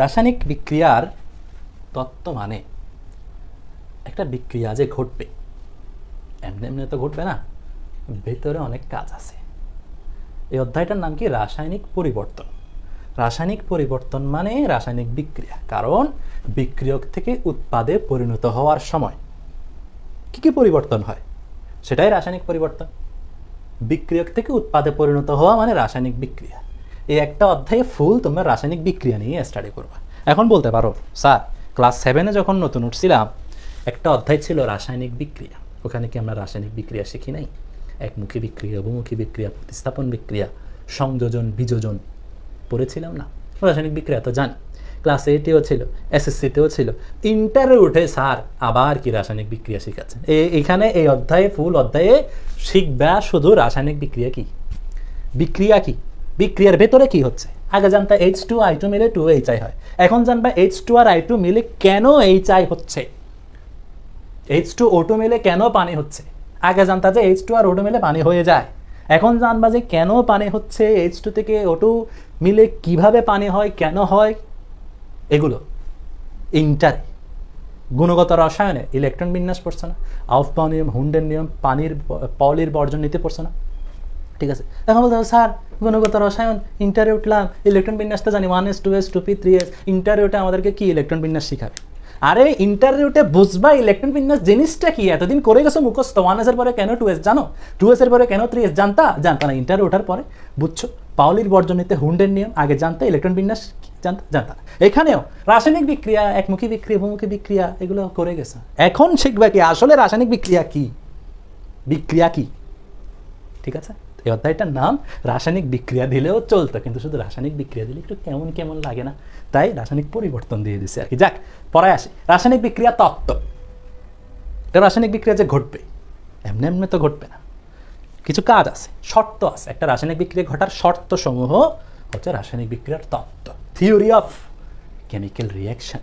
রাসায়নিক বিক্রিয়ার তত্ত্ব মানে একটা বিক্রিয়া যে ঘটবে এমনি এমনি তো ঘটবে না, ভেতরে অনেক কাজ আছে। এই অধ্যায়টার নাম কি? রাসায়নিক পরিবর্তন। রাসায়নিক পরিবর্তন মানে রাসায়নিক বিক্রিয়া, কারণ বিক্রিয়ক থেকে উৎপাদে পরিণত হওয়ার সময় কি কি পরিবর্তন হয় সেটাই রাসায়নিক পরিবর্তন। বিক্রিয়ক থেকে উৎপাদে পরিণত হওয়া মানে রাসায়নিক বিক্রিয়া। এই একটা অধ্যায়ে ফুল তোমরা রাসায়নিক বিক্রিয়া নিয়ে স্টাডি করবা। এখন বলতে পারো স্যার ক্লাস 7-এ যখন নতুন উঠছিলাম একটা অধ্যায় ছিল রাসায়নিক বিক্রিয়া, ওখানে কি আমরা রাসায়নিক বিক্রিয়া শিখি নাই? একমুখী বিক্রিয়া, বহুমুখী বিক্রিয়া, প্রতিস্থাপন বিক্রিয়া, সংযোজন, বিযোজন পড়েছিলাম না? রাসায়নিক বিক্রিয়া তো জানি, ক্লাস 8-এও ছিল, SSC-তেও ছিল, ইন্টারে উঠে স্যার আবার কি রাসায়নিক বিক্রিয়া শিখাচ্ছেন। এখানে এই অধ্যায়ে ফুল অধ্যায়ে শিখবা শুধু রাসায়নিক বিক্রিয়া কি, বিক্রিয়া কি, বিক্রিয়ার ভেতরে কি হচ্ছে। আগে জানতা H2I2 মিলে 2HI হয়, এখন জানবা H2 আর I2 মিলে কেন HI হচ্ছে, H2O2 মিলে কেন পানি হচ্ছে। আগে জানতা যে H2 আর O2 মিলে পানি হয়ে যায়, এখন জানবা যে কেন পানি হচ্ছে, H2 থেকে O2 মিলে কিভাবে পানি হয়, কেন হয়। এগুলো ইন্টারে গুণগত রসায়নে ইলেকট্রন বিন্যাস পড়ছে না, আউফবাউ নিয়ম, হুন্ডের নিয়ম, পাউলির বর্জন নীতি পড়ছে না? ঠিক আছে, এখন বলতে হবে স্যার গুণগত রসায়ন ইন্টারে উঠলাম, ইলেকট্রন বিন্যাসটা জানি 1s 2s 2p 3s, ইন্টারে উঠে আমাদেরকে কি ইলেকট্রন বিন্যাস শিখাবে? আরে ইন্টারে উঠে বুঝবা ইলেকট্রন বিন্যাস জিনিসটা কি। এতদিন করে গেছো মুখস্থ, 1s এর পরে কেন 2s জানো, 2s এর পরে কেন 3s জানতা না, ইন্টারে ওঠার পরে বুঝছো। পাউলির বর্জন নীতি, হুন্ডের নিয়ম আগে জানতে, ইলেকট্রন বিন্যাস জানতা। এখানেও রাসায়নিক বিক্রিয়া, একমুখী বিক্রিয়া, বহুমুখী বিক্রিয়া এগুলো করে গেছে। এখন শিখবা কি আসলে রাসায়নিক বিক্রিয়া কি, বিক্রিয়া কি। ঠিক আছে, এই অধ্যায়টার নাম রাসায়নিক বিক্রিয়া দিলেও চলতো, কিন্তু শুধু রাসায়নিক বিক্রিয়া দিলে একটু কেমন কেমন লাগে না, তাই রাসায়নিক পরিবর্তন দিয়ে দিচ্ছে আর কি। যাক পরে আসি, রাসায়নিক বিক্রিয়া তত্ত্ব। এটা রাসায়নিক বিক্রিয়া যে ঘটবে এমনি এমনি তো ঘটবে না, কিছু কাজ আছে, শর্ত আছে। একটা রাসায়নিক বিক্রিয়া ঘটার শর্ত সমূহ হচ্ছে রাসায়নিক বিক্রিয়ার তত্ত্ব, থিওরি অফ কেমিক্যাল রিয়াকশন।